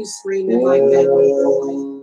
Screaming like that,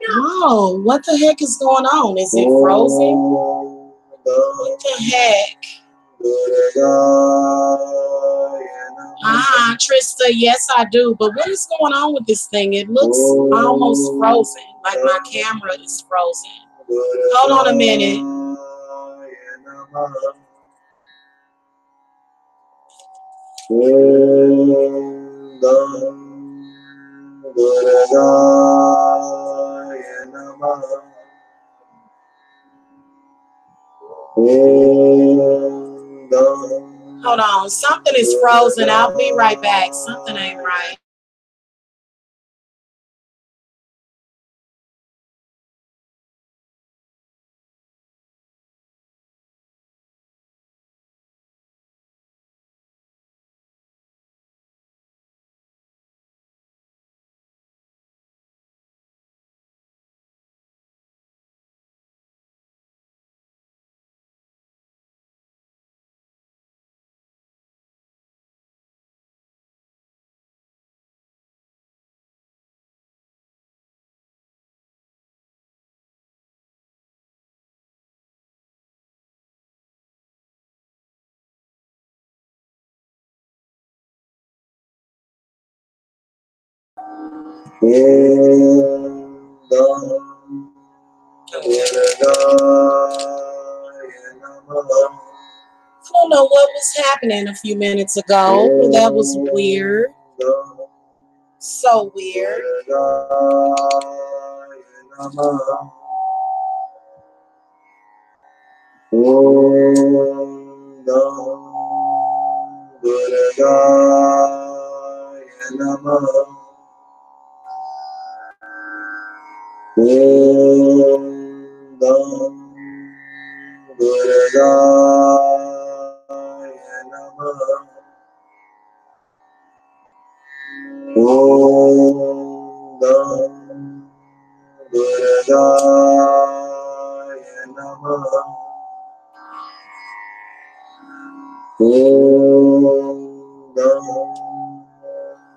Oh, what the heck is going on? Is it frozen? What the heck? Trista, yes I do. But what is going on with this thing? It looks almost frozen. Like my camera is frozen. Hold on a minute. Hold on. Something is frozen. I'll be right back. Something ain't right. I don't know what was happening a few minutes ago. That was weird. So weird.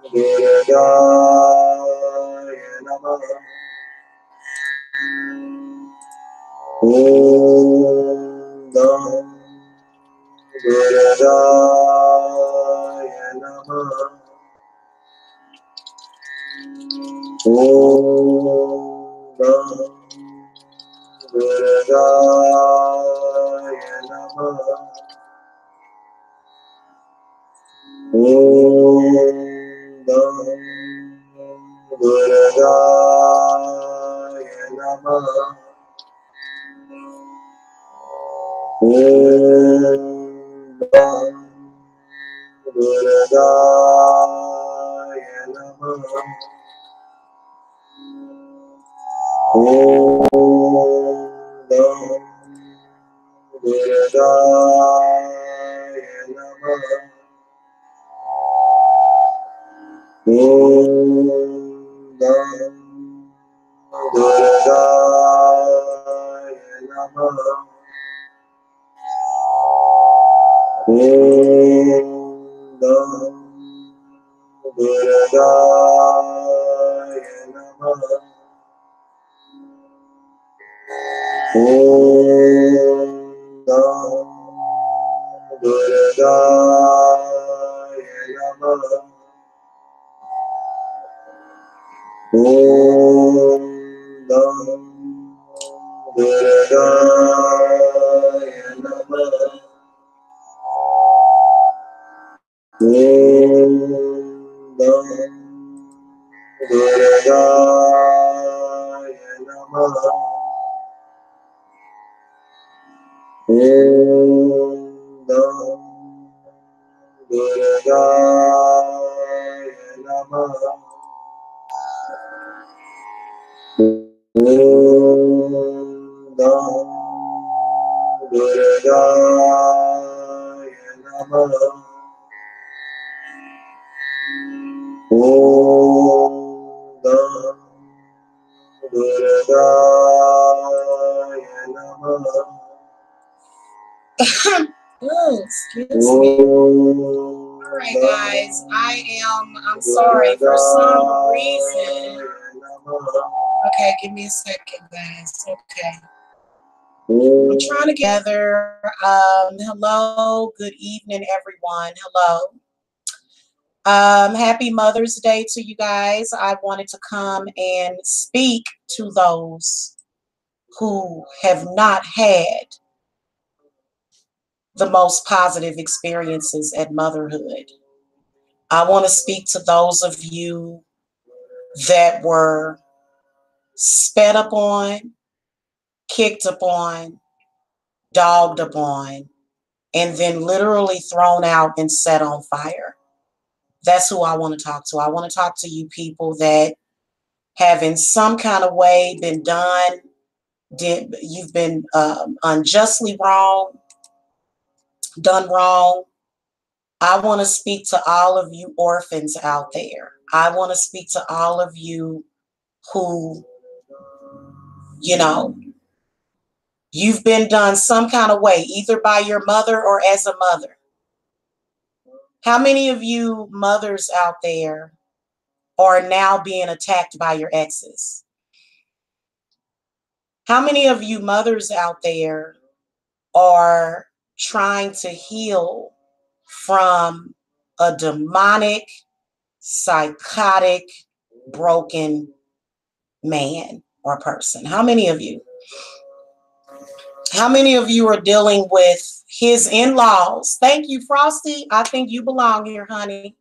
Durgaya Namaha. Om Gam Durgaya Namaha. Om Gam Durgaya Namaha. Om Gam Durgaya Namaha. Om Gam Durgaya Namaha. Om Gam Durgaya Namaha. Om Gam Durgaya Namaha. Om Gam Durgaya Namaha. Om Gam Durgaya Namaha. Om Gam Durgaya Namaha. Om Gam Durgaya Namaha. Om Gam Durgaya Namaha. Om Gam Durgaya Namaha. Om Gam Durgaya Namaha. Oh, excuse me. All right, guys. I'm sorry for some reason. Okay, give me a second, guys. Okay. I'm trying to gather. Hello, good evening, everyone. Hello. Happy Mother's Day to you guys. I wanted to come and speak to those who have not had the most positive experiences at motherhood. I want to speak to those of you that were sped upon, kicked upon, dogged upon, and then literally thrown out and set on fire. That's who I want to talk to. I want to talk to you people that have in some kind of way been you've been unjustly wrong, done wrong. I want to speak to all of you orphans out there. I want to speak to all of you who, you know, you've been done some kind of way, either by your mother or as a mother. How many of you mothers out there are now being attacked by your exes? How many of you mothers out there are trying to heal from a demonic, psychotic, broken man or person? How many of you? How many of you are dealing with his in-laws? Thank you, Frosty. I think you belong here, honey.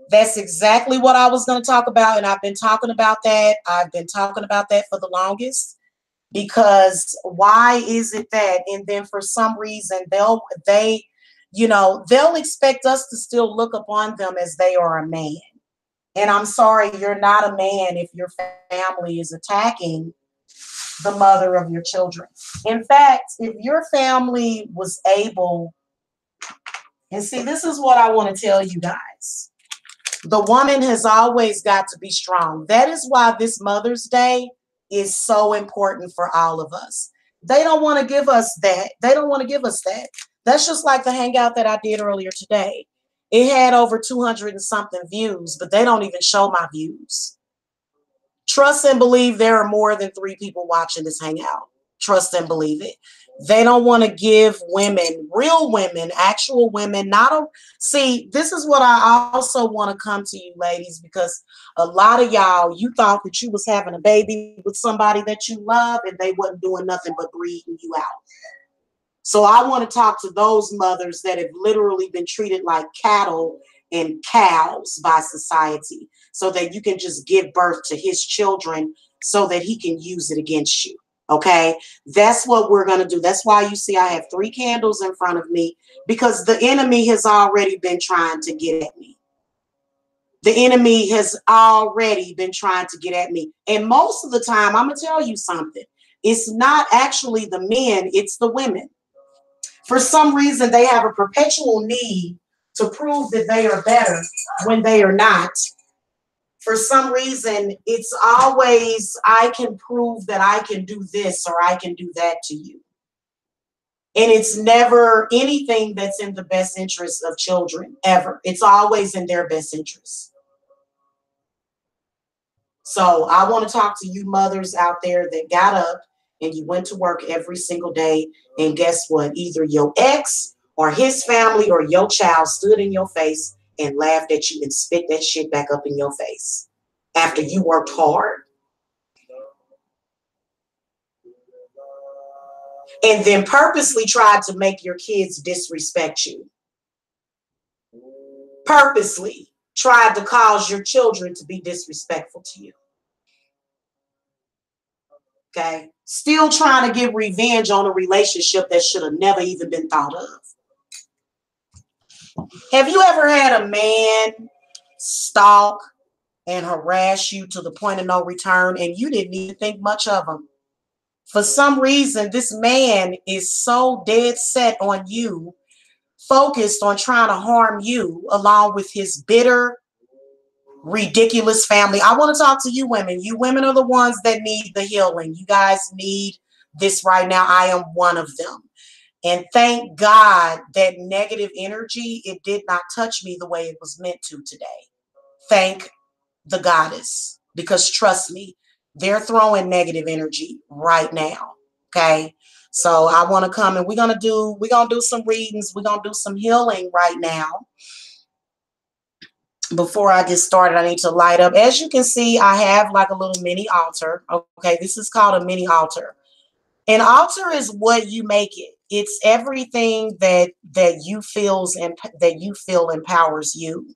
That's exactly what I was going to talk about, and I've been talking about that. I've been talking about that for the longest, because why is it that? And then for some reason they'll expect us to still look upon them as they are a man. And I'm sorry, you're not a man if your family is attacking the mother of your children. In fact, if your family was able, and see, this is what I want to tell you guys. The woman has always got to be strong. That is why this Mother's Day is so important for all of us. They don't want to give us that. They don't want to give us that. That's just like the hangout that I did earlier today. It had over 200 and something views, but they don't even show my views. Trust and believe there are more than 3 people watching this hangout. Trust and believe it. They don't want to give women, real women, actual women, see, this is what I also want to come to you ladies, because a lot of y'all, you thought that you was having a baby with somebody that you love and they wasn't doing nothing but breeding you out. So I want to talk to those mothers that have literally been treated like cattle and cows by society, so that you can just give birth to his children so that he can use it against you. Okay, that's what we're going to do. That's why you see I have 3 candles in front of me, because the enemy has already been trying to get at me. The enemy has already been trying to get at me. And most of the time, I'm going to tell you something. It's not actually the men, it's the women. For some reason, they have a perpetual need to prove that they are better when they are not. For some reason, it's always, I can prove that I can do this or I can do that to you. And it's never anything that's in the best interest of children, ever. It's always in their best interest. So I want to talk to you mothers out there that got up and you went to work every single day. And guess what? Either your ex or his family or your child stood in your face and laughed at you and spit that shit back up in your face after you worked hard. And then purposely tried to make your kids disrespect you. Purposely tried to cause your children to be disrespectful to you. Okay? Still trying to get revenge on a relationship that should have never even been thought of. Have you ever had a man stalk and harass you to the point of no return and you didn't even think much of him? For some reason, this man is so dead set on you, focused on trying to harm you, along with his bitter, ridiculous family. I want to talk to you women. You women are the ones that need the healing. You guys need this right now. I am one of them. And thank God that negative energy, it did not touch me the way it was meant to today. Thank the goddess, because trust me, they're throwing negative energy right now. Okay. So I want to come and we're going to do some readings. We're going to do some healing right now. Before I get started, I need to light up. As you can see, I have like a little mini altar. Okay. This is called a mini altar. An altar is what you make it. It's everything that you feel empowers you.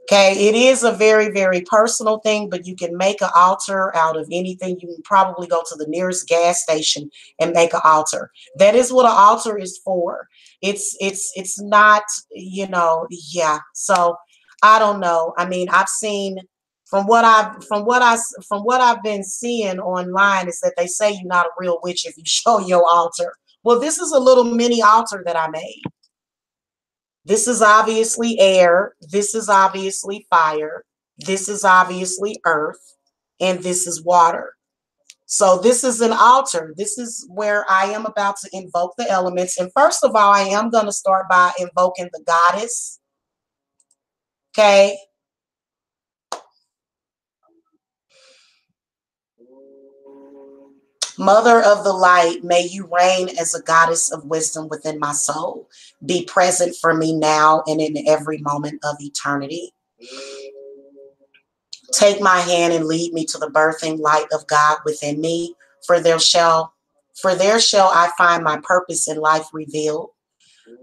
Okay, it is a very, very personal thing, but you can make an altar out of anything. You can probably go to the nearest gas station and make an altar. That is what an altar is for. It's not, yeah. So I don't know. I mean, I've seen from what I've been seeing online is that they say you're not a real witch if you show your altar. Well, this is a little mini altar that I made. This is obviously air. This is obviously fire. This is obviously earth. And this is water. So this is an altar. This is where I am about to invoke the elements. And first of all, I am going to start by invoking the goddess. Okay. Mother of the light, may you reign as a goddess of wisdom within my soul. Be present for me now and in every moment of eternity. Take my hand and lead me to the birthing light of God within me, for there shall I find my purpose in life revealed.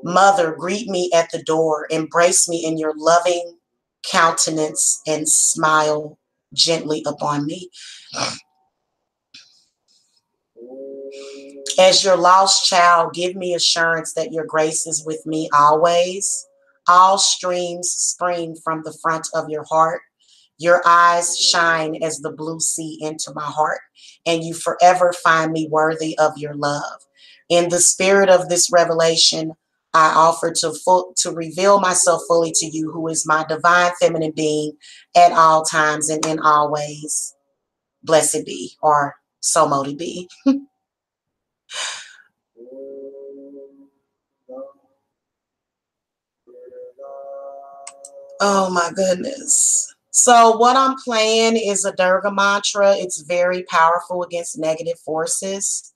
Mother, greet me at the door, embrace me in your loving countenance and smile gently upon me. As your lost child, give me assurance that your grace is with me always. All streams spring from the front of your heart. Your eyes shine as the blue sea into my heart, and you forever find me worthy of your love. In the spirit of this revelation, I offer to reveal myself fully to you, who is my divine feminine being at all times and in all ways. Blessed be, or so mote it be. Oh my goodness. So what I'm playing is a Durga mantra. It's very powerful against negative forces.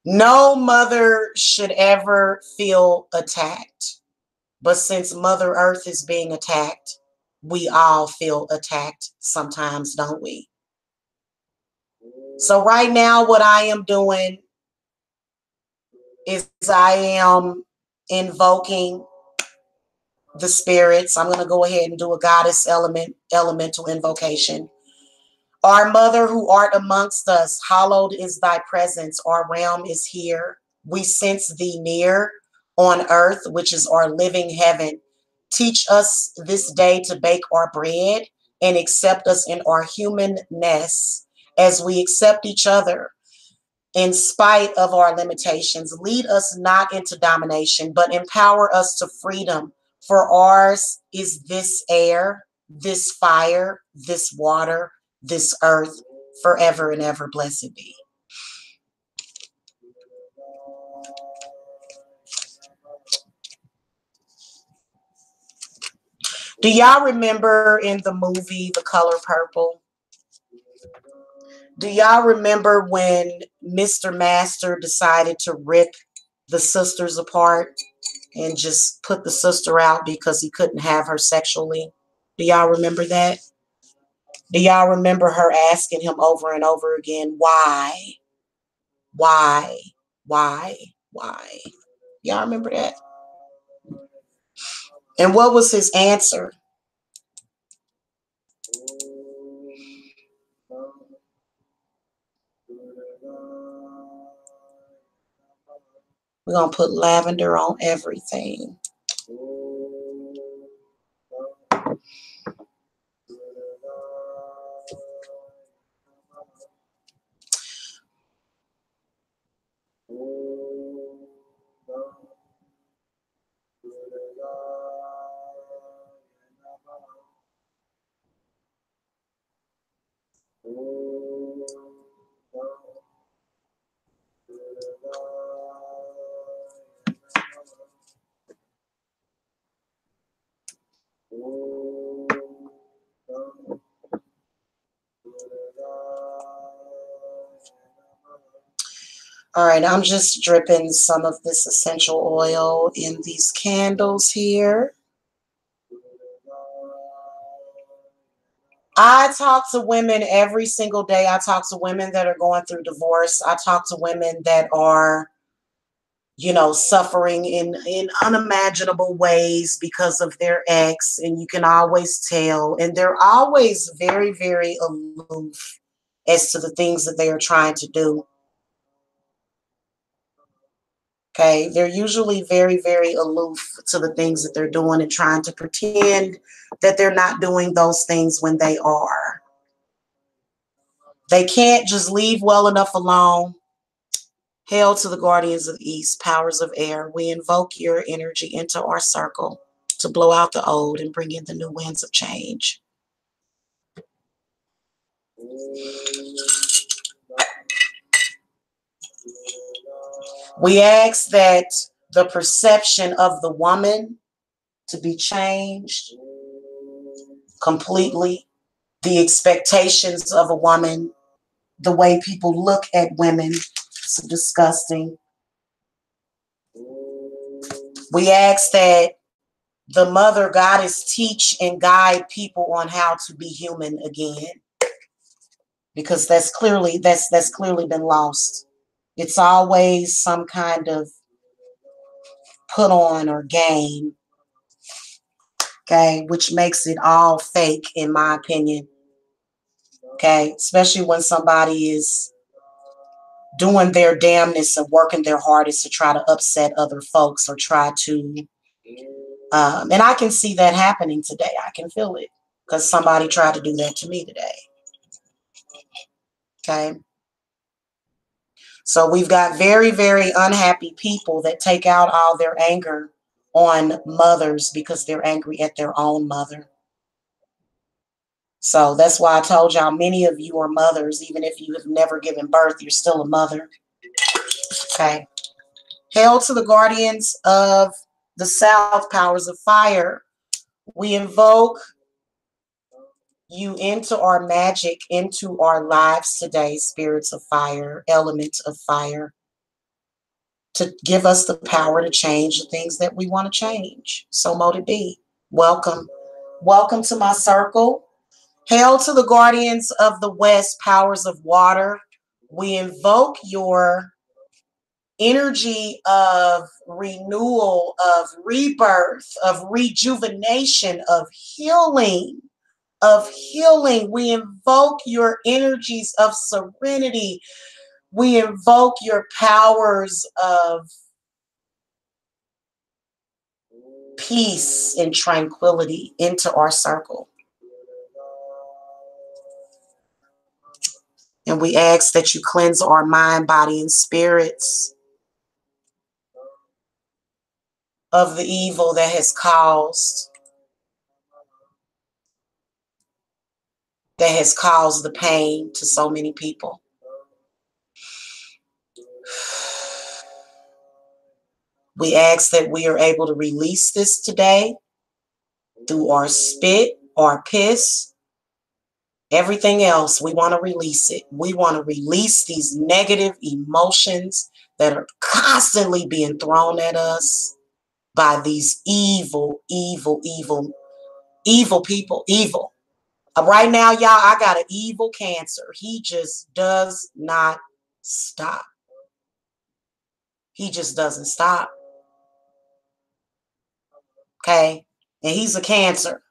No mother should ever feel attacked. But since Mother Earth is being attacked, we all feel attacked sometimes, don't we? So right now, what I am doing is I am invoking the spirits. I'm going to go ahead and do a goddess elemental invocation. Our mother who art amongst us, hallowed is thy presence. Our realm is here. We sense thee near on earth, which is our living heaven. Teach us this day to bake our bread and accept us in our humanness as we accept each other in spite of our limitations. Lead us not into domination, but empower us to freedom. For ours is this air, this fire, this water, this earth, forever and ever. Blessed be. Do y'all remember in the movie The Color Purple? Do y'all remember when Mr. Master decided to rip the sisters apart and just put the sister out because he couldn't have her sexually? Do y'all remember that? Do y'all remember her asking him over and over again, why? Why? Why? Why? Y'all remember that? And what was his answer? We're going to put lavender on everything. All right, I'm just dripping some of this essential oil in these candles here. I talk to women every single day. I talk to women that are going through divorce. I talk to women that are, suffering in unimaginable ways because of their ex, and you can always tell. And they're always very, very aloof as to the things that they are trying to do. Okay, they're usually very, very aloof to the things that they're doing and trying to pretend that they're not doing those things when they are. They can't just leave well enough alone. Hail to the guardians of the East, powers of air. We invoke your energy into our circle to blow out the old and bring in the new winds of change. We ask that the perception of the woman to be changed completely. The expectations of a woman, the way people look at women, it's disgusting. We ask that the mother goddess teach and guide people on how to be human again, because that's clearly been lost. It's always some kind of put on or game, okay, which makes it all fake, in my opinion. Okay, especially when somebody is doing their damnness and working their hardest to try to upset other folks or try to, and I can see that happening today. I can feel it because somebody tried to do that to me today. Okay. So we've got very, very unhappy people that take out all their anger on mothers because they're angry at their own mother. So that's why I told y'all, many of you are mothers. Even if you have never given birth, you're still a mother. Okay. Hail to the guardians of the south, powers of fire. We invoke you into our magic, into our lives today, spirits of fire, elements of fire, to give us the power to change the things that we want to change. So mote it be. Welcome. Welcome to my circle. Hail to the guardians of the west, powers of water. We invoke your energy of renewal, of rebirth, of rejuvenation, of healing. We invoke your energies of serenity. We invoke your powers of peace and tranquility into our circle. And we ask that you cleanse our mind, body, and spirits of the evil that has caused the pain to so many people. We ask that we are able to release this today through our spit, our piss, everything else. We want to release it. We want to release these negative emotions that are constantly being thrown at us by these evil people. Evil. Right now, y'all, I got an evil cancer. He just does not stop. He just doesn't stop. Okay? And he's a cancer.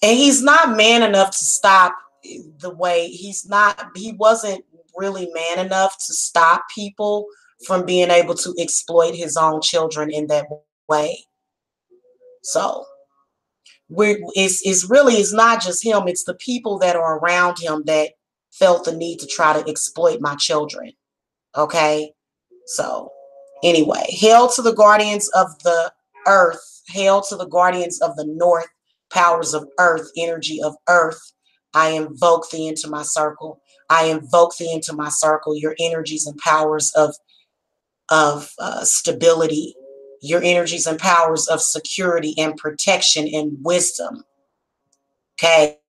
And he's not man enough to stop the way he wasn't really man enough to stop people from being able to exploit his own children in that way. So it's not just him, it's the people that are around him that felt the need to try to exploit my children. Okay? So anyway, hail to the guardians of the earth, hail to the guardians of the north, powers of earth, energy of earth. I invoke thee into my circle. I invoke thee into my circle, your energies and powers of stability, your energies and powers of security and protection and wisdom. Okay,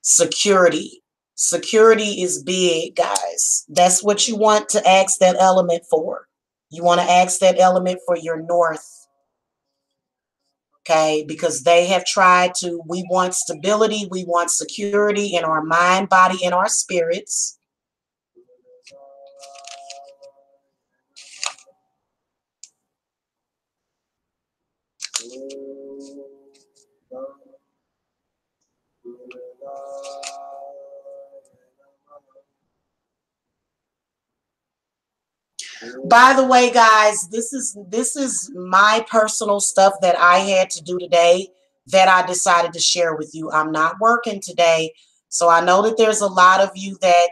security. Security is big, guys. That's what you want to ask that element for. You want to ask that element for your north. Okay, because they have tried to, we want stability, we want security in our mind, body, and our spirits. By the way, guys, this is my personal stuff that I had to do today that I decided to share with you. I'm not working today, so I know that there's a lot of you that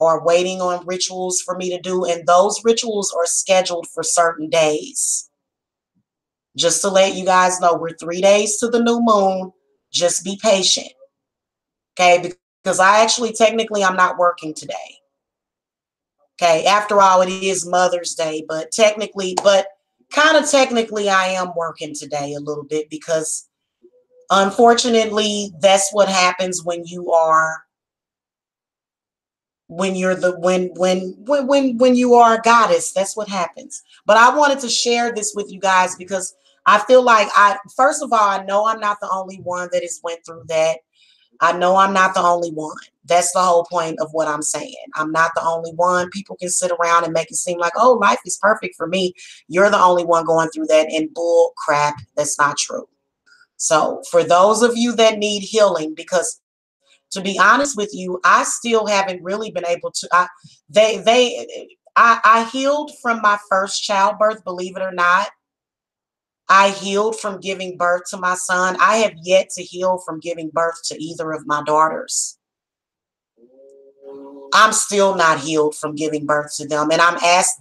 are waiting on rituals for me to do, and those rituals are scheduled for certain days. Just to let you guys know, we're 3 days to the new moon. Just be patient, okay? Because technically, I'm not working today. Okay, after all, it is Mother's Day, but kind of technically, I am working today a little bit because unfortunately, that's what happens when you are when you are a goddess. That's what happens. But I wanted to share this with you guys because I feel like first of all, I know I'm not the only one that has went through that. I know I'm not the only one. That's the whole point of what I'm saying. I'm not the only one. People can sit around and make it seem like, oh, life is perfect for me. You're the only one going through that, and bull crap. That's not true. So for those of you that need healing, because to be honest with you, I still haven't really been able to. I healed from my first childbirth, believe it or not. I healed from giving birth to my son. I have yet to heal from giving birth to either of my daughters. I'm still not healed from giving birth to them. And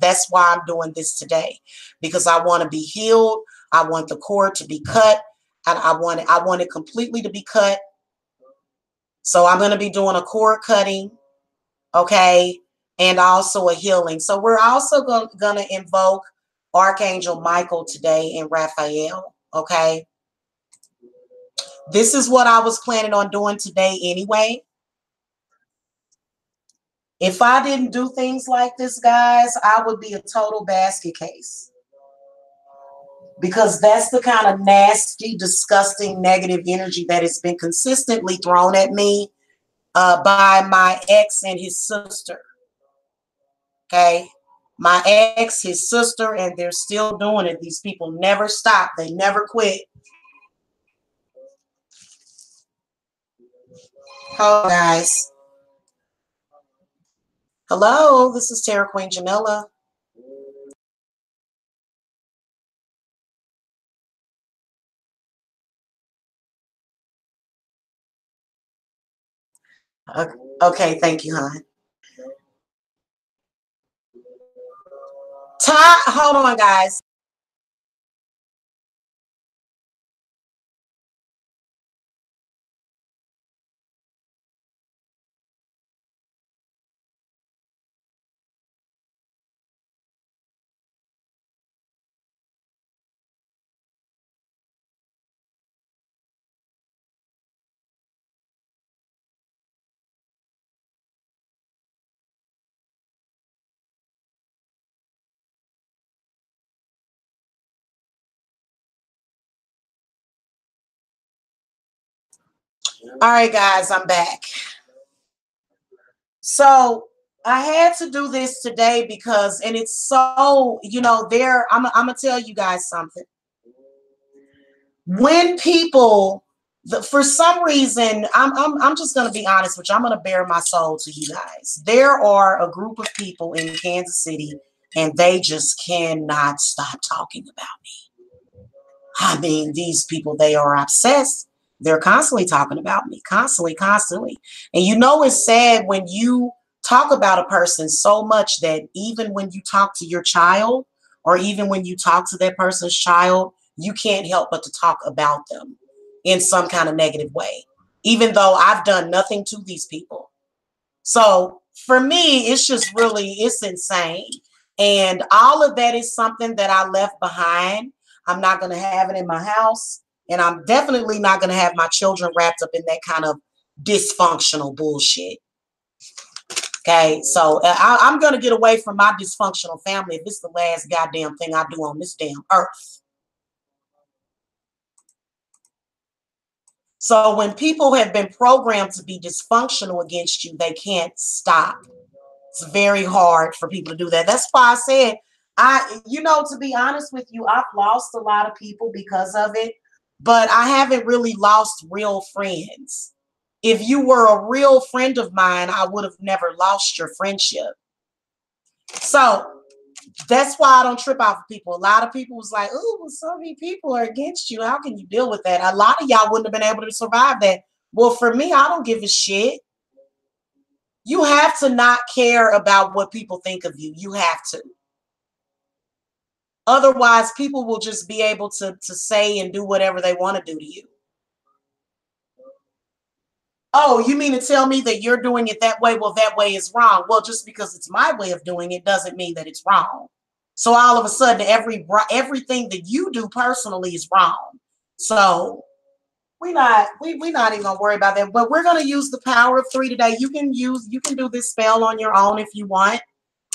that's why I'm doing this today, because I want to be healed. I want the cord to be cut, and I want it completely to be cut. So I'm going to be doing a cord cutting. Okay. and also a healing. So we're also going to invoke Archangel Michael today and Raphael, okay? This is what I was planning on doing today anyway. If I didn't do things like this, guys, I would be a total basket case. Because that's the kind of nasty, disgusting, negative energy that has been consistently thrown at me by my ex and his sister. Okay? My ex, his sister, and they're still doing it. These people never stop. They never quit. Oh, guys. Hello, this is Terra Queen Jamila. Okay, thank you, hon. Hold on, guys. All right, guys, I'm back. So I had to do this today because, and it's so, I'm gonna tell you guys something. When people, for some reason, I'm just gonna be honest with you. I'm gonna bare my soul to you guys. There are a group of people in Kansas City, and they just cannot stop talking about me. I mean, these people, they are obsessed. They're constantly talking about me, constantly. And it's sad when you talk about a person so much that even when you talk to your child, or even when you talk to that person's child, you can't help but to talk about them in some kind of negative way, even though I've done nothing to these people. So for me, it's insane. And all of that is something that I left behind. I'm not going to have it in my house. And I'm definitely not going to have my children wrapped up in that kind of dysfunctional bullshit. Okay, so I'm going to get away from my dysfunctional family if it's the last goddamn thing I do on this damn earth. So when people have been programmed to be dysfunctional against you, they can't stop. It's very hard for people to do that. That's why I said, to be honest with you, I've lost a lot of people because of it, but I haven't really lost real friends. If you were a real friend of mine, I would have never lost your friendship. So that's why I don't trip out for people. A lot of people was like, "Ooh, so many people are against you. How can you deal with that?" A lot of y'all wouldn't have been able to survive that. Well, for me, I don't give a shit. You have to not care about what people think of you. You have to. Otherwise, people will just be able to say and do whatever they want to do to you. Oh, you mean to tell me that you're doing it that way? Well, that way is wrong. Well, just because it's my way of doing it doesn't mean that it's wrong. So all of a sudden, everything that you do personally is wrong. So we're not even gonna worry about that. But we're gonna use the power of 3 today. You can do this spell on your own if you want,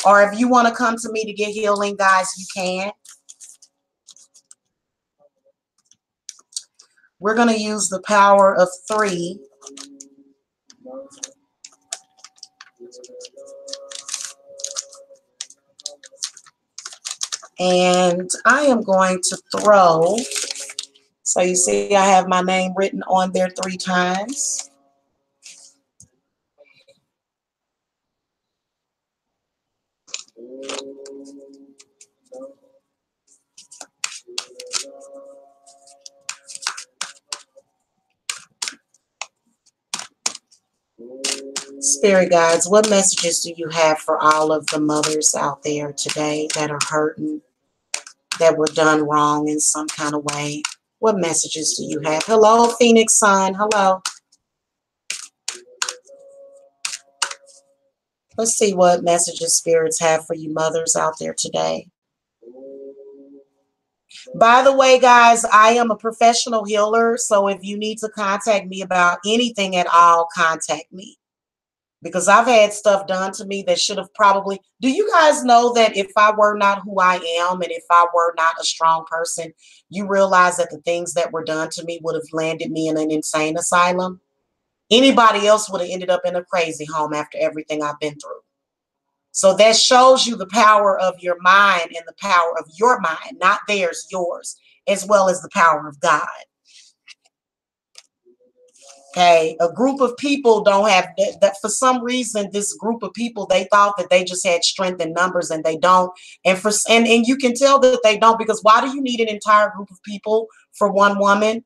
or if you want to come to me to get healing, guys, you can. We're gonna use the power of 3. And I am going to throw, so you see I have my name written on there 3 times. Spirit guides, what messages do you have for all of the mothers out there today that are hurting, that were done wrong in some kind of way? What messages do you have? Hello, Phoenix Sun. Hello. Let's see what messages spirits have for you mothers out there today. By the way, guys, I am a professional healer. So if you need to contact me about anything at all, contact me. Because I've had stuff done to me that should have probably. Do you guys know that if I were not who I am and if I were not a strong person, you realize that the things that were done to me would have landed me in an insane asylum? Anybody else would have ended up in a crazy home after everything I've been through. So that shows you the power of your mind and the power of your mind, not theirs, yours, as well as the power of God. Okay, a group of people don't have that for some reason. This group of people, they thought that they just had strength in numbers, and they don't. And you can tell that they don't, because why do you need an entire group of people for one woman?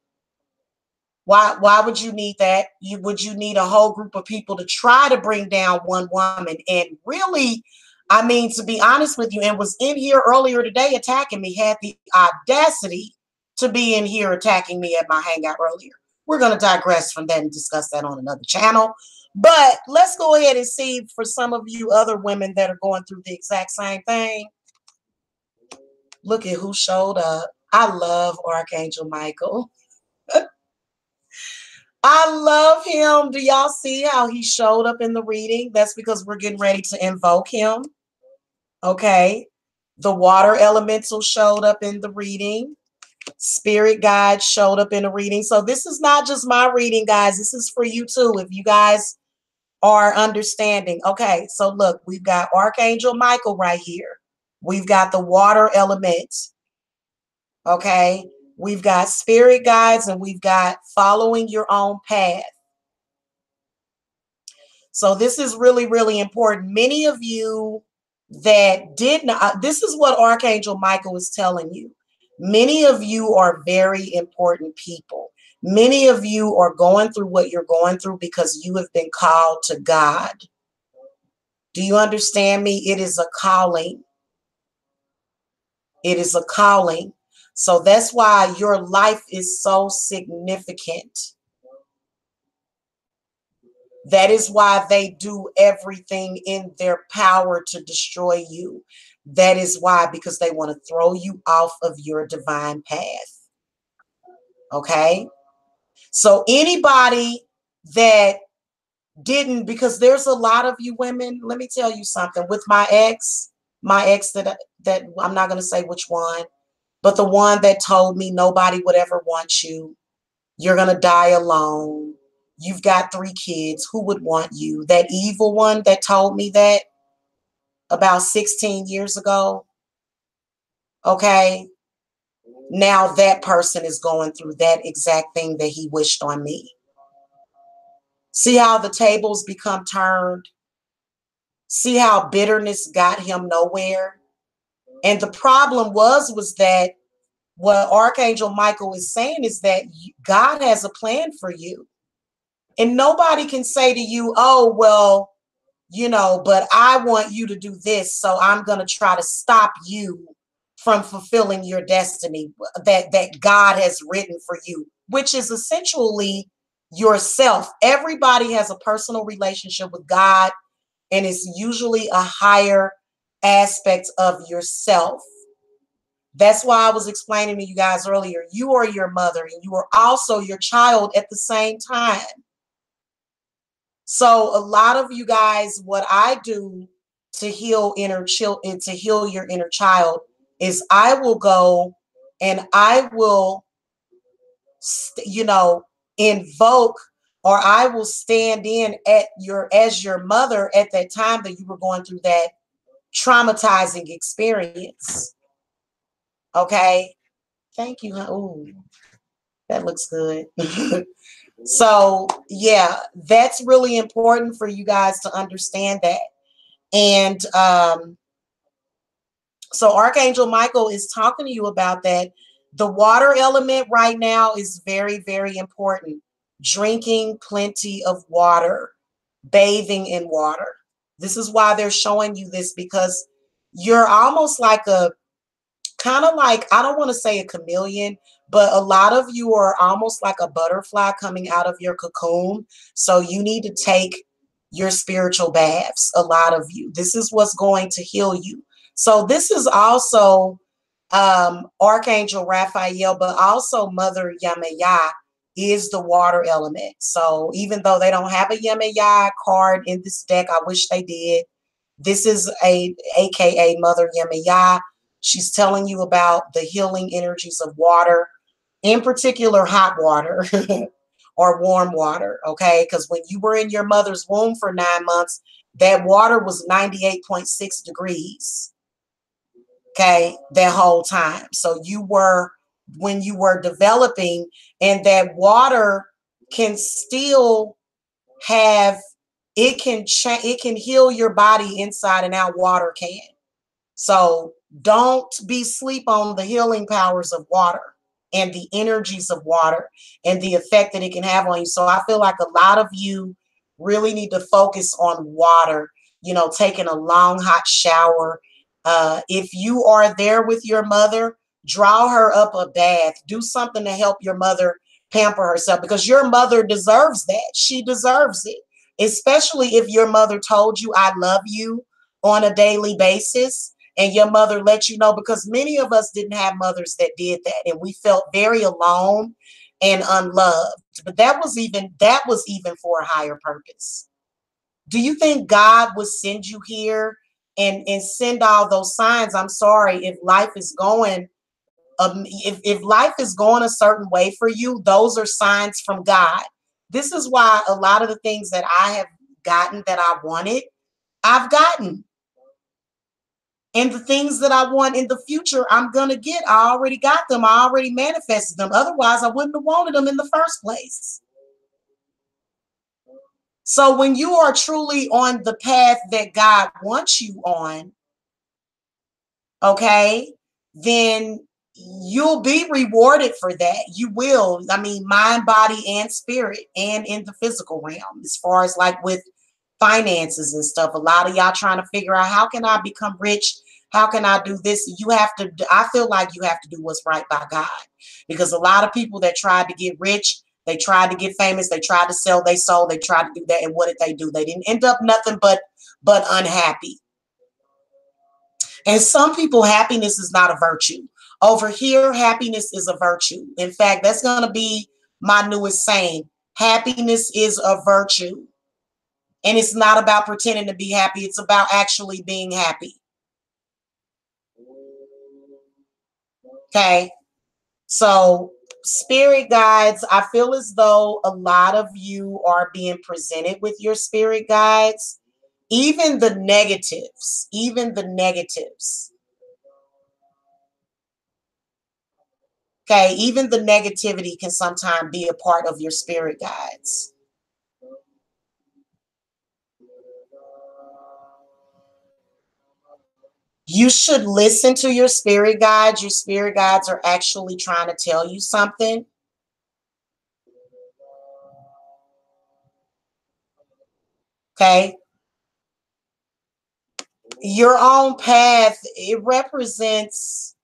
Why would you need that? Would you need a whole group of people to try to bring down one woman? And really, I mean, to be honest with you, and was in here earlier today attacking me, had the audacity to be in here attacking me at my hangout earlier. We're going to digress from that and discuss that on another channel. But let's go ahead and see for some of you other women that are going through the exact same thing. Look at who showed up. I love Archangel Michael. I love him. Do y'all see how he showed up in the reading? That's because we're getting ready to invoke him. Okay. The water elemental showed up in the reading. Spirit guide showed up in the reading. So this is not just my reading, guys. This is for you too, if you guys are understanding. Okay. So look, we've got Archangel Michael right here. We've got the water element. Okay. We've got spirit guides, and we've got following your own path. So this is really, really important. Many of you that did not, this is what Archangel Michael is telling you. Many of you are very important people. Many of you are going through what you're going through because you have been called to God. Do you understand me? It is a calling. It is a calling. So that's why your life is so significant. That is why they do everything in their power to destroy you. That is why, because they want to throw you off of your divine path. Okay? So anybody that didn't, because there's a lot of you women, let me tell you something. With my ex that I'm not going to say which one, but the one that told me nobody would ever want you. You're going to die alone. You've got 3 kids. Who would want you? That evil one that told me that about 16 years ago. Okay. Now that person is going through that exact thing that he wished on me. See how the tables become turned? See how bitterness got him nowhere? And the problem was that what Archangel Michael is saying is that God has a plan for you. And nobody can say to you, oh, well, you know, but I want you to do this, so I'm going to try to stop you from fulfilling your destiny that God has written for you, which is essentially yourself. Everybody has a personal relationship with God, and it's usually a higher aspect of yourself. That's why I was explaining to you guys earlier, you are your mother and you are also your child at the same time. So a lot of you guys, what I do to heal to heal your inner child is I will go and I will, invoke, or I will stand in as your mother at that time that you were going through that traumatizing experience. Okay. Thank you. Ooh, that looks good. So yeah, that's really important for you guys to understand that. And so Archangel Michael is talking to you about that. The water element right now is very, very important. Drinking plenty of water, bathing in water. This is why they're showing you this, because you're almost like kind of like, I don't want to say a chameleon, but a lot of you are almost like a butterfly coming out of your cocoon. So you need to take your spiritual baths, a lot of you. This is what's going to heal you. So this is also Archangel Raphael, but also Mother Yamaya is the water element. So even though they don't have a Yamaya card in this deck, I wish they did. This is AKA Mother Yamaya. She's telling you about the healing energies of water, in particular hot water or warm water, okay? Because when you were in your mother's womb for 9 months, that water was 98.6 degrees, okay, that whole time. So you were, when you were developing, and that water can still have, it can heal your body inside and out. Water can. So don't be sleep on the healing powers of water and the energies of water and the effect that it can have on you. So I feel like a lot of you really need to focus on water, you know, taking a long hot shower. If you are there with your mother, draw her up a bath, do something to help your mother pamper herself, because your mother deserves that. She deserves it, especially if your mother told you, I love you on a daily basis, and your mother let you know, because many of us didn't have mothers that did that, and we felt very alone and unloved. But that was even for a higher purpose. Do you think God would send you here and send all those signs? I'm sorry, if life is going if life is going a certain way for you, those are signs from God. This is why a lot of the things that I have gotten that I wanted, I've gotten. And the things that I want in the future, I'm going to get. I already got them. I already manifested them. Otherwise, I wouldn't have wanted them in the first place. So when you are truly on the path that God wants you on, okay, then you'll be rewarded for that. You will. I mean, mind, body, and spirit, and in the physical realm, as far as like with finances and stuff. A lot of y'all trying to figure out, how can I become rich? How can I do this? You have to, I feel like you have to do what's right by God, because a lot of people that tried to get rich, they tried to get famous, they tried to sell their soul, they tried to do that, and what did they do? They didn't end up nothing but unhappy. And some people, happiness is not a virtue. Over here, happiness is a virtue. In fact, that's going to be my newest saying. Happiness is a virtue. And it's not about pretending to be happy. It's about actually being happy. Okay. So spirit guides, I feel as though a lot of you are being presented with your spirit guides, even the negatives, Okay, even the negativity can sometimes be a part of your spirit guides. You should listen to your spirit guides. Your spirit guides are actually trying to tell you something. Okay. Your own path, it represents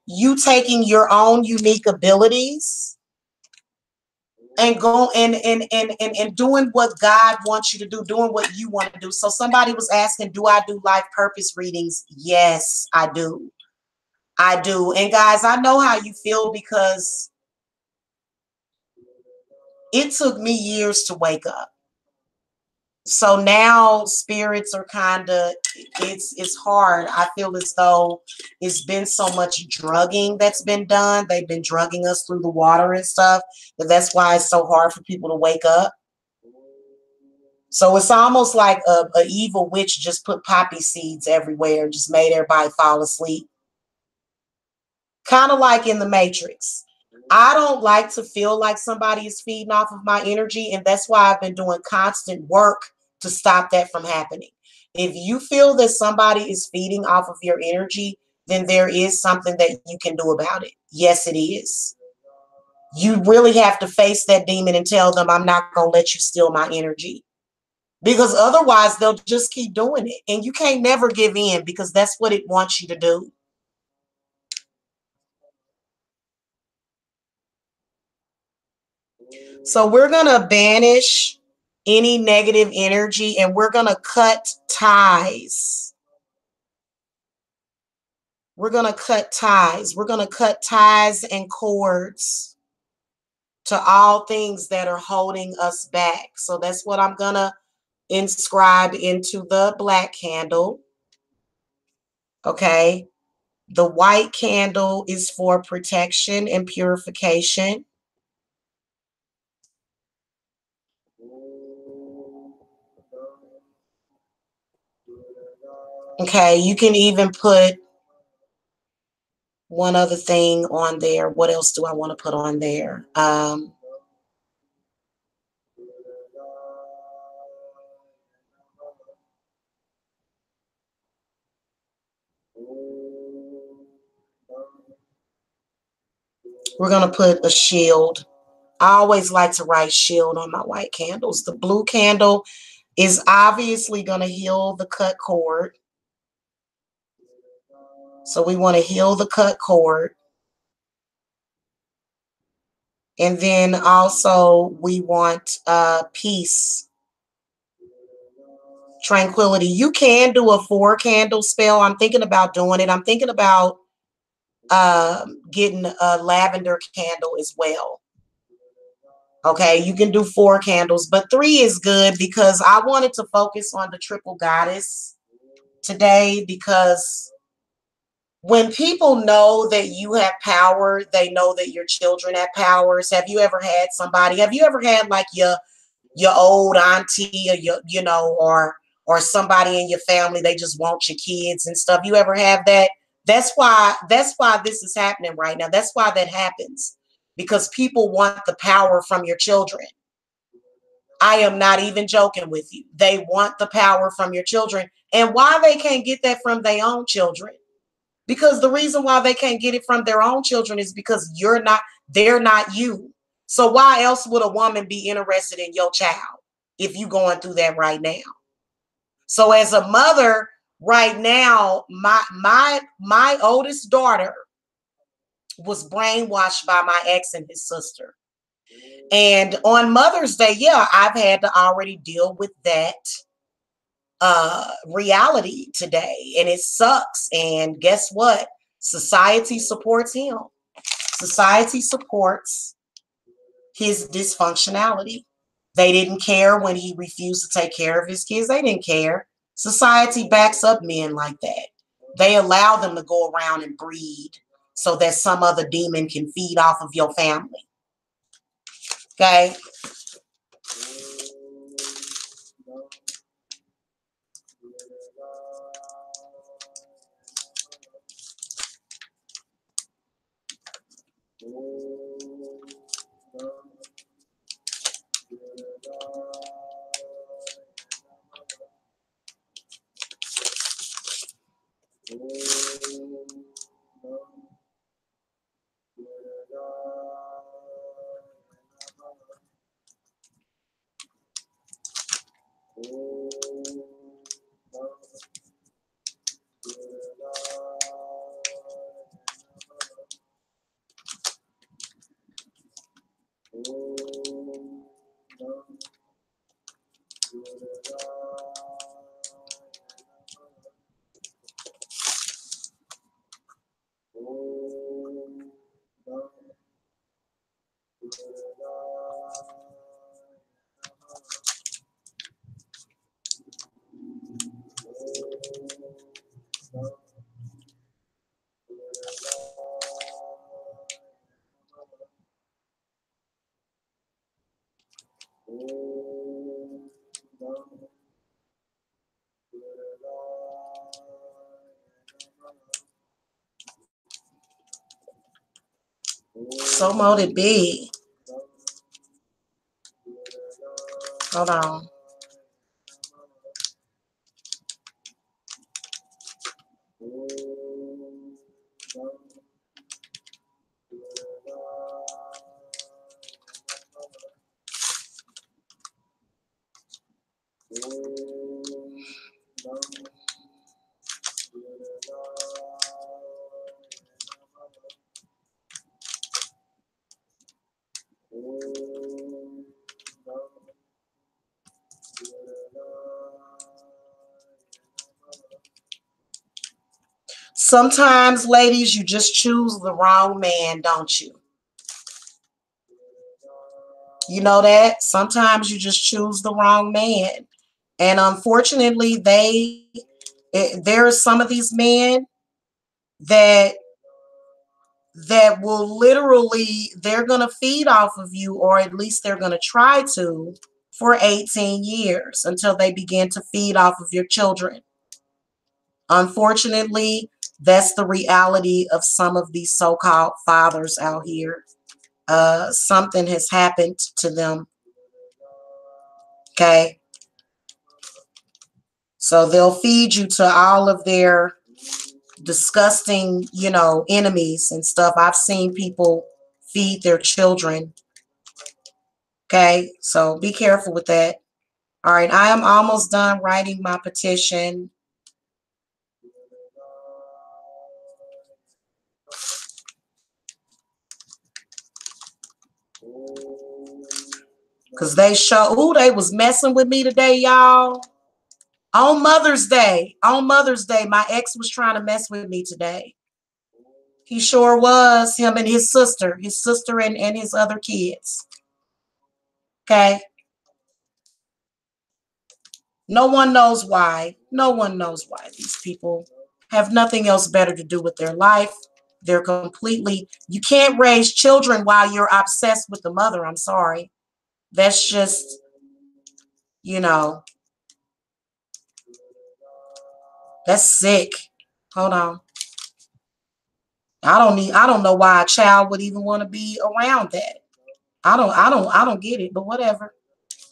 you taking your own unique abilities and go and doing what God wants you to do, doing what you want to do. So somebody was asking, do I do life purpose readings? Yes, I do. I do. And guys, I know how you feel, because it took me years to wake up. So now spirits are kind of, it's hard. I feel as though it's been so much drugging that's been done. They've been drugging us through the water and stuff. That's why it's so hard for people to wake up. So it's almost like a evil witch just put poppy seeds everywhere and just made everybody fall asleep. Kind of like in the Matrix. I don't like to feel like somebody is feeding off of my energy, and that's why I've been doing constant work to stop that from happening. If you feel that somebody is feeding off of your energy, then there is something that you can do about it. Yes, it is. You really have to face that demon and tell them, I'm not going to let you steal my energy. Because otherwise, they'll just keep doing it. And you can't never give in, because that's what it wants you to do. So we're going to banish any negative energy and we're going to cut ties. We're going to cut ties. We're going to cut ties and cords to all things that are holding us back. So that's what I'm going to inscribe into the black candle. Okay. The white candle is for protection and purification. Okay, you can even put one other thing on there. What else do I want to put on there? We're going to put a shield. I always like to write shield on my white candles. The blue candle is obviously going to heal the cut cord. So we want to heal the cut cord. And then also we want peace, tranquility. You can do a 4-candle spell. I'm thinking about doing it. I'm thinking about getting a lavender candle as well. Okay, you can do 4 candles, but 3 is good because I wanted to focus on the triple goddess today, because when people know that you have power, they know that your children have powers. Have you ever had like your old auntie or or somebody in your family, they just want your kids and stuff? You ever have that? That's why this is happening right now. That's why that happens, because people want the power from your children. I am not even joking with you. They want the power from your children. And why they can't get that from their own children? Because the reason why they can't get it from their own children is because they're not you. So why else would a woman be interested in your child if you going through that right now? So as a mother right now, my oldest daughter was brainwashed by my ex and his sister. And on Mother's Day, yeah, I've had to already deal with that reality today, and it sucks. And guess what? Society supports him. Society supports his dysfunctionality. They didn't care when he refused to take care of his kids. They didn't care. Society backs up men like that. They allow them to go around and breed so that some other demon can feed off of your family. Okay? So mote it be. Hold on. Sometimes, ladies, you just choose the wrong man, don't you? You know that? Sometimes you just choose the wrong man. And unfortunately, there are some of these men that will literally, they're going to feed off of you, or at least they're going to try to, for 18 years until they begin to feed off of your children. Unfortunately, that's the reality of some of these so-called fathers out here. Something has happened to them. Okay. So they'll feed you to all of their disgusting, enemies and stuff. I've seen people feed their children. Okay. So be careful with that. All right. I am almost done writing my petition. Because they was messing with me today, y'all. On Mother's Day, my ex was trying to mess with me today. He sure was, him and his sister and his other kids. Okay. No one knows why. No one knows why these people have nothing else better to do with their life. They're you can't raise children while you're obsessed with the mother. I'm sorry. That's just, that's sick. Hold on. I don't know why a child would even want to be around that. I don't get it, but whatever.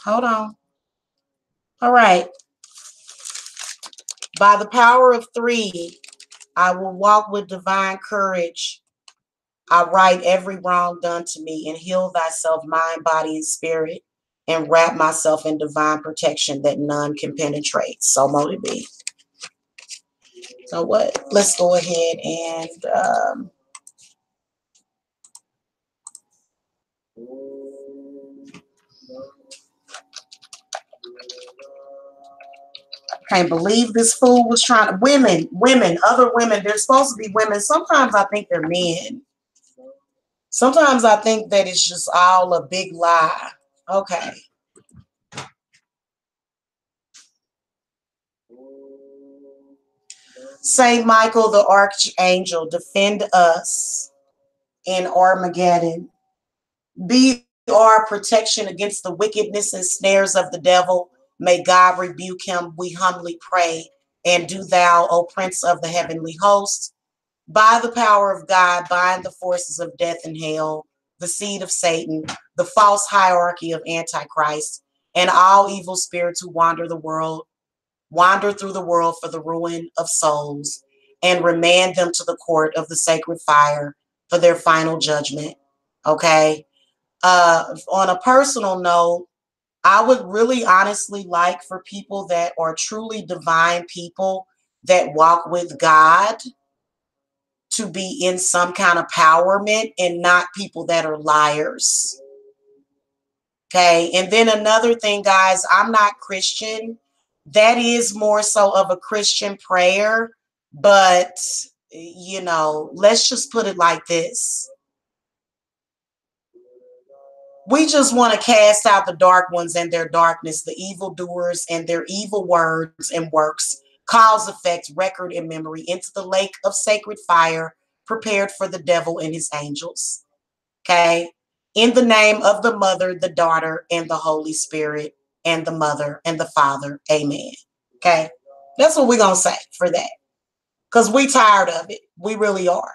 Hold on. All right. By the power of 3, I will walk with divine courage. I right every wrong done to me, and heal thyself, mind, body, and spirit, and wrap myself in divine protection that none can penetrate. So mote it be. So what? Let's go ahead and can't believe this fool was trying to, other women, they're supposed to be women. Sometimes I think they're men. Sometimes I think that it's just all a big lie. Okay. Saint Michael the Archangel, defend us in Armageddon. Be our protection against the wickedness and snares of the devil. May God rebuke him, we humbly pray. And do thou, O Prince of the heavenly host, by the power of God, bind the forces of death and hell, the seed of Satan, the false hierarchy of Antichrist, and all evil spirits who wander through the world for the ruin of souls, and remand them to the court of the sacred fire for their final judgment. Okay. On a personal note, I would really honestly like for people that are truly divine people that walk with God to be in some kind of empowerment, and not people that are liars. Okay. And then another thing, guys, I'm not Christian. That is more so of a Christian prayer, but let's just put it like this. We just want to cast out the dark ones and their darkness, the evildoers and their evil words and works, cause, effect, record, and memory into the lake of sacred fire prepared for the devil and his angels. Okay. In the name of the Mother, the Daughter, and the Holy Spirit, and the Mother and the Father. Amen. Okay. That's what we're going to say for that. Because we tired of it. We really are.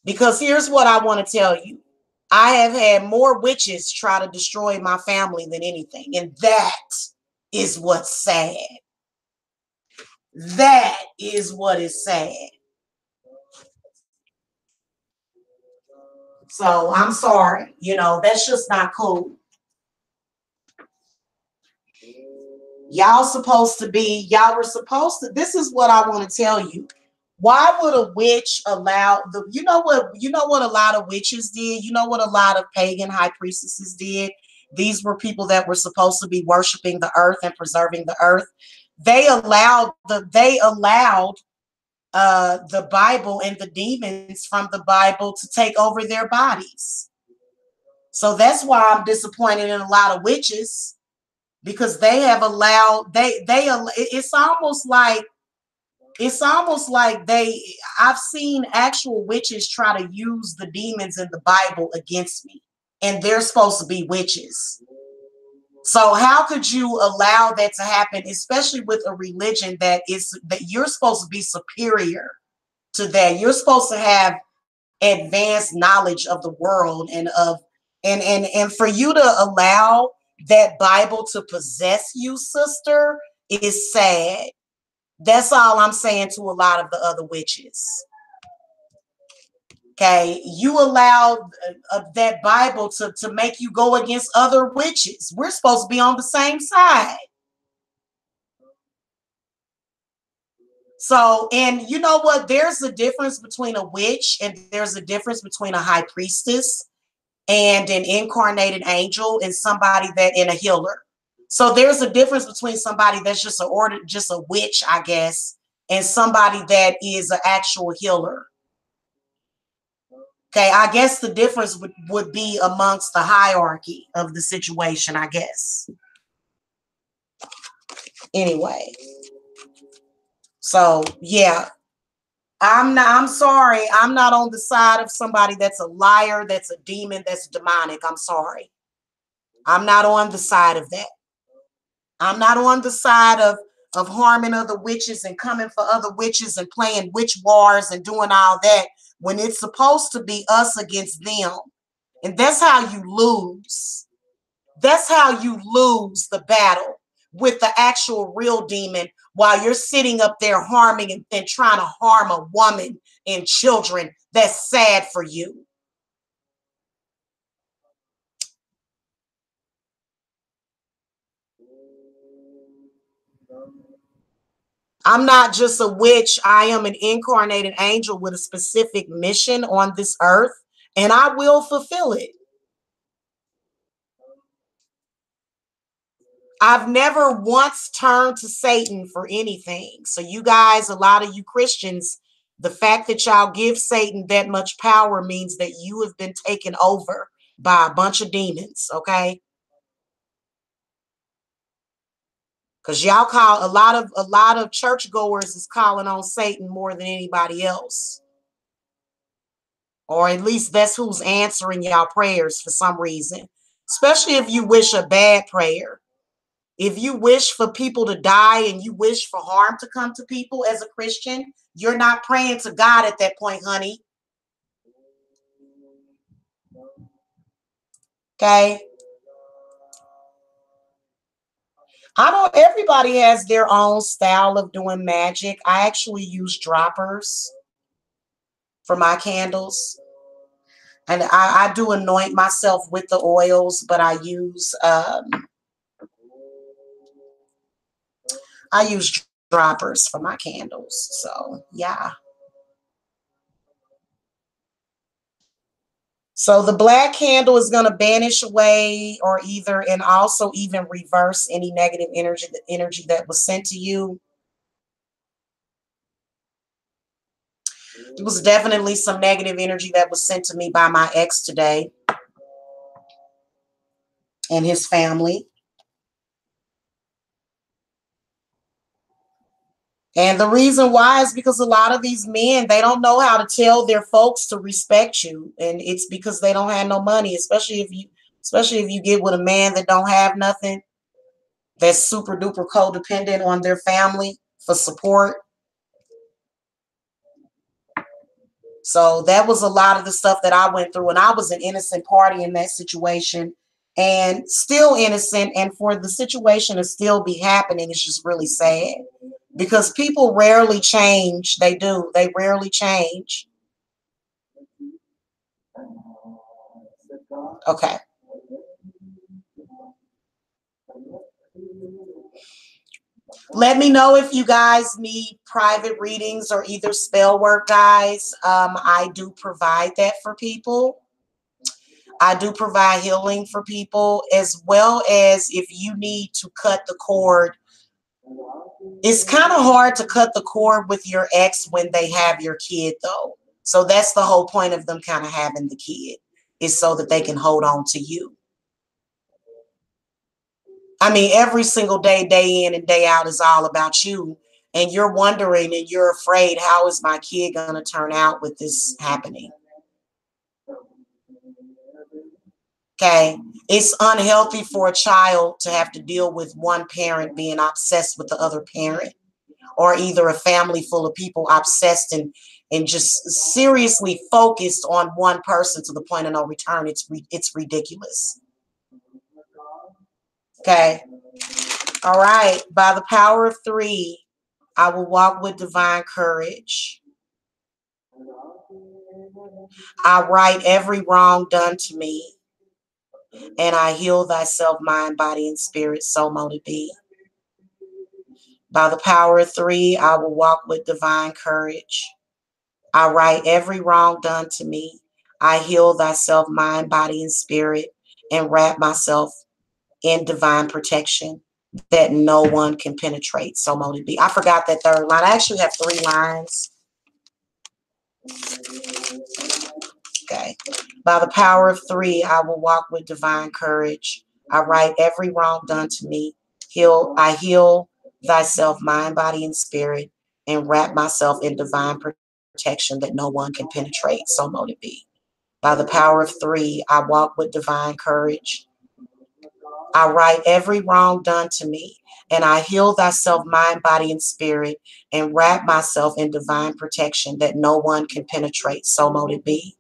Because here's what I want to tell you. I have had more witches try to destroy my family than anything. And that is what's sad. That is what is sad. So I'm sorry. That's just not cool. Y'all were supposed to, this is what I want to tell you. Why would a witch allow you know what a lot of witches did? You know what a lot of pagan high priestesses did? These were people that were supposed to be worshiping the earth and preserving the earth. They allowed the Bible and the demons from the Bible to take over their bodies. So that's why I'm disappointed in a lot of witches, because they have allowed it's almost like I've seen actual witches try to use the demons in the Bible against me, and they're supposed to be witches. So how could you allow that to happen, especially with a religion that you're supposed to be superior to that? You're supposed to have advanced knowledge of the world and for you to allow that Bible to possess you, sister, is sad. That's all I'm saying to a lot of the other witches. Okay, you allow that Bible to make you go against other witches. We're supposed to be on the same side. So, and you know what? There's a difference between a witch and there's a difference between a high priestess and an incarnated angel and somebody that in a healer. So there's a difference between somebody that's just a witch, I guess, and somebody that is an actual healer. Okay, I guess the difference would be amongst the hierarchy of the situation, I guess. Anyway, so yeah, I'm sorry. I'm not on the side of somebody that's a liar, that's a demon, that's demonic. I'm sorry. I'm not on the side of that. I'm not on the side of harming other witches and coming for other witches and playing witch wars and doing all that when it's supposed to be us against them. And that's how you lose. That's how you lose the battle with the actual real demon while you're sitting up there harming and trying to harm a woman and children. That's sad for you. I'm not just a witch. I am an incarnated angel with a specific mission on this earth, and I will fulfill it. I've never once turned to Satan for anything. So you guys, a lot of you Christians, the fact that y'all give Satan that much power means that you have been taken over by a bunch of demons, okay? Because y'all call a lot of churchgoers is calling on Satan more than anybody else. Or at least that's who's answering y'all prayers for some reason. Especially if you wish a bad prayer. If you wish for people to die and you wish for harm to come to people as a Christian, you're not praying to God at that point, honey. Okay. Everybody has their own style of doing magic. I actually use droppers for my candles. And I do anoint myself with the oils, but I use droppers for my candles. So yeah. So the black candle is going to banish away or either and also even reverse any negative energy that was sent to you. It was definitely some negative energy that was sent to me by my ex today and his family. And the reason why is because a lot of these men, they don't know how to tell their folks to respect you. And it's because they don't have no money, especially if you get with a man that don't have nothing, that's super duper codependent on their family for support. So that was a lot of the stuff that I went through, and I was an innocent party in that situation and still innocent. And for the situation to still be happening, it's just really sad because people rarely change. They do. They rarely change. Okay. Let me know if you guys need private readings or either spell work, guys. I do provide that for people. I do provide healing for people, as well as if you need to cut the cord It's kind of hard to cut the cord with your ex when they have your kid, though. So that's the whole point of them kind of having the kid, is so that they can hold on to you. I mean, every single day, day in and day out is all about you. And you're wondering and you're afraid, how is my kid going to turn out with this happening? Okay. It's unhealthy for a child to have to deal with one parent being obsessed with the other parent, or either a family full of people obsessed and just seriously focused on one person to the point of no return. It's ridiculous. Okay. All right. By the power of 3, I will walk with divine courage. I right every wrong done to me, and I heal thyself, mind, body, and spirit, so mote it be. By the power of 3, I will walk with divine courage. I right every wrong done to me. I heal thyself, mind, body, and spirit, and wrap myself in divine protection that no one can penetrate, so mote it be. I forgot that third line. I actually have 3 lines. Okay. By the power of 3, I will walk with divine courage. I right every wrong done to me. I heal thyself, mind, body, and spirit, and wrap myself in divine protection that no one can penetrate, so mote it be. By the power of 3, I walk with divine courage. I right every wrong done to me, and I heal thyself, mind, body, and spirit, and wrap myself in divine protection that no one can penetrate, so mote it be.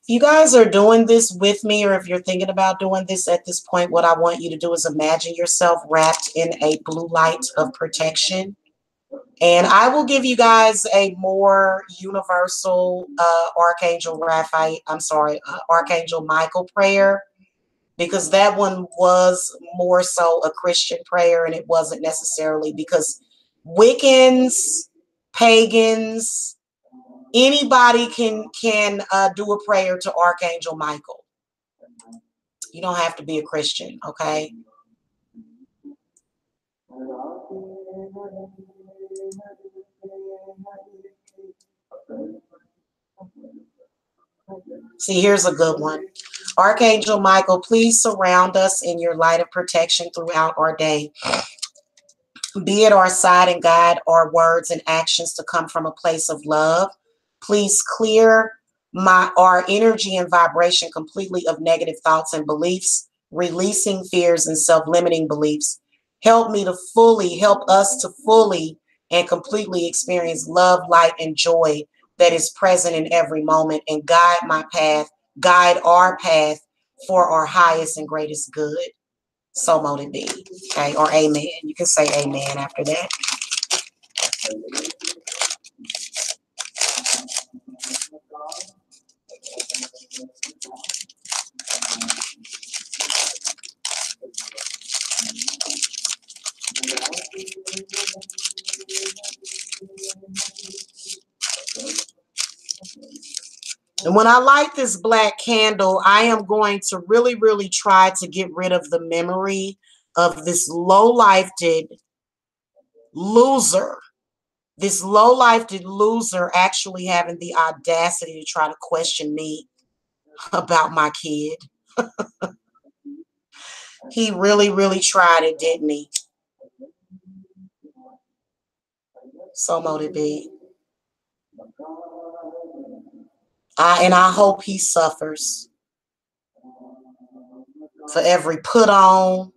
If you guys are doing this with me, or if you're thinking about doing this at this point, what I want you to do is imagine yourself wrapped in a blue light of protection. And I will give you guys a more universal Archangel Michael prayer, because that one was more so a Christian prayer, and it wasn't necessarily, because Wiccans, pagans, anybody can do a prayer to Archangel Michael. You don't have to be a Christian, okay? See, here's a good one. Archangel Michael, please surround us in your light of protection throughout our day. Be at our side and guide our words and actions to come from a place of love. Please clear our energy and vibration completely of negative thoughts and beliefs, releasing fears and self-limiting beliefs. Help us to fully and completely experience love, light, and joy that is present in every moment, and guide our path for our highest and greatest good. So mote it be. Okay, or amen. You can say amen after that. And when I light this black candle, I am going to really, really try to get rid of the memory of this low-lifted loser. This low-lifted loser actually having the audacity to try to question me about my kid. He really, really tried it, didn't he? So mote it be. And I hope he suffers for every put on.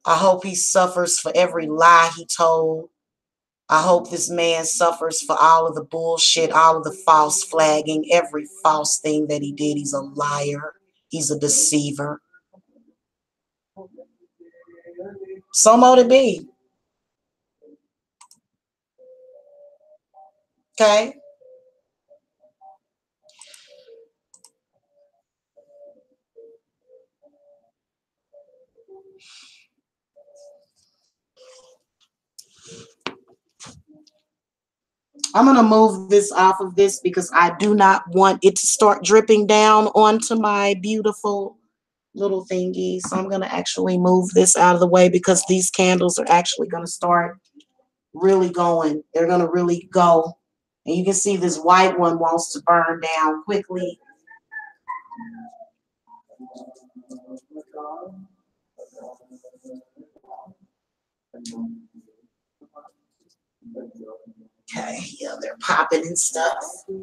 I hope he suffers for every lie he told. I hope this man suffers for all of the bullshit, all of the false flagging, every false thing that he did. He's a liar. He's a deceiver. So mote it be. Okay. I'm going to move this off of this because I do not want it to start dripping down onto my beautiful little thingy. So I'm going to actually move this out of the way because these candles are actually going to start really going. They're going to really go. And you can see this white one wants to burn down quickly. Okay, yeah, they're popping and stuff. A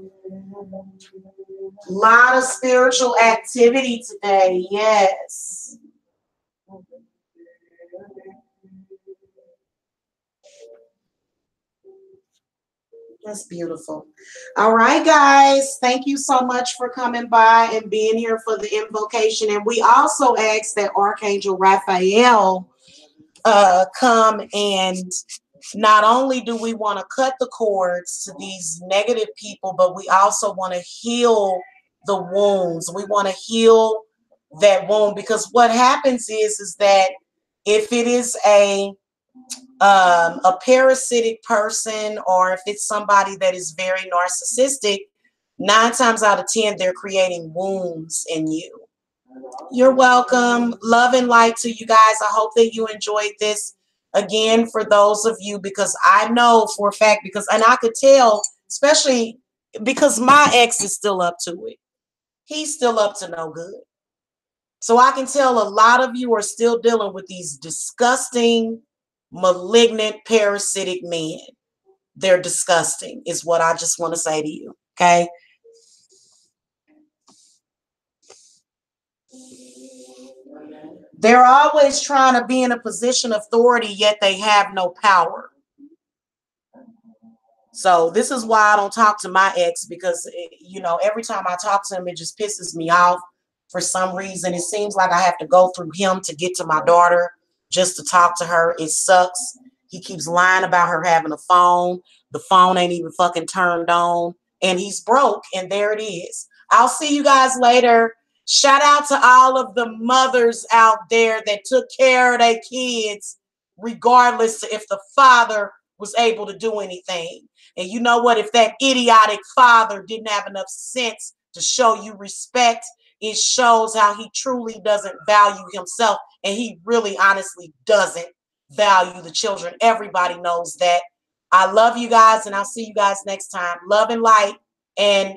lot of spiritual activity today, yes. That's beautiful. All right, guys. Thank you so much for coming by and being here for the invocation. And we also ask that Archangel Raphael come, and not only do we want to cut the cords to these negative people, but we also want to heal the wounds. We want to heal that wound, because what happens is that if it is a parasitic person, or if it's somebody that is very narcissistic, 9 times out of 10, they're creating wounds in you. You're welcome. Love and light to you guys. I hope that you enjoyed this. Again, for those of you, because I know for a fact, and I could tell, especially because my ex is still up to it. He's still up to no good. So I can tell a lot of you are still dealing with these disgusting, malignant, parasitic men. They're disgusting, is what I just want to say to you. Okay. They're always trying to be in a position of authority, yet they have no power. So this is why I don't talk to my ex, because, every time I talk to him, it just pisses me off for some reason. It seems like I have to go through him to get to my daughter, just to talk to her. It sucks. He keeps lying about her having a phone. The phone ain't even fucking turned on, and he's broke, and there it is. I'll see you guys later. Shout out to all of the mothers out there that took care of their kids, regardless if the father was able to do anything. And you know what? If that idiotic father didn't have enough sense to show you respect, it shows how he truly doesn't value himself. And he really honestly doesn't value the children. Everybody knows that. I love you guys, and I'll see you guys next time. Love and light. And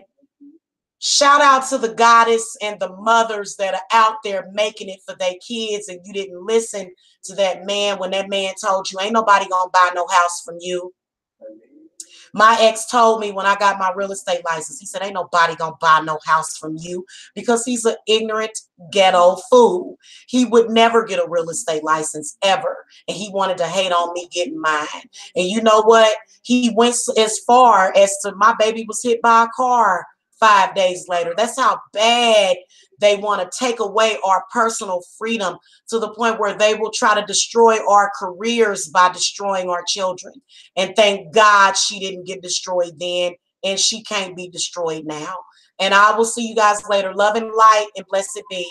shout out to the goddess and the mothers that are out there making it for their kids, and you didn't listen to that man when that man told you ain't nobody gonna buy no house from you. My ex told me when I got my real estate license, he said, ain't nobody gonna buy no house from you, because he's an ignorant ghetto fool. He would never get a real estate license ever. And he wanted to hate on me getting mine. And you know what? He went as far as to, my baby was hit by a car 5 days later. That's how bad they want to take away our personal freedom, to the point where they will try to destroy our careers by destroying our children. And thank God she didn't get destroyed then, and she can't be destroyed now. And I will see you guys later. Love and light, and blessed be.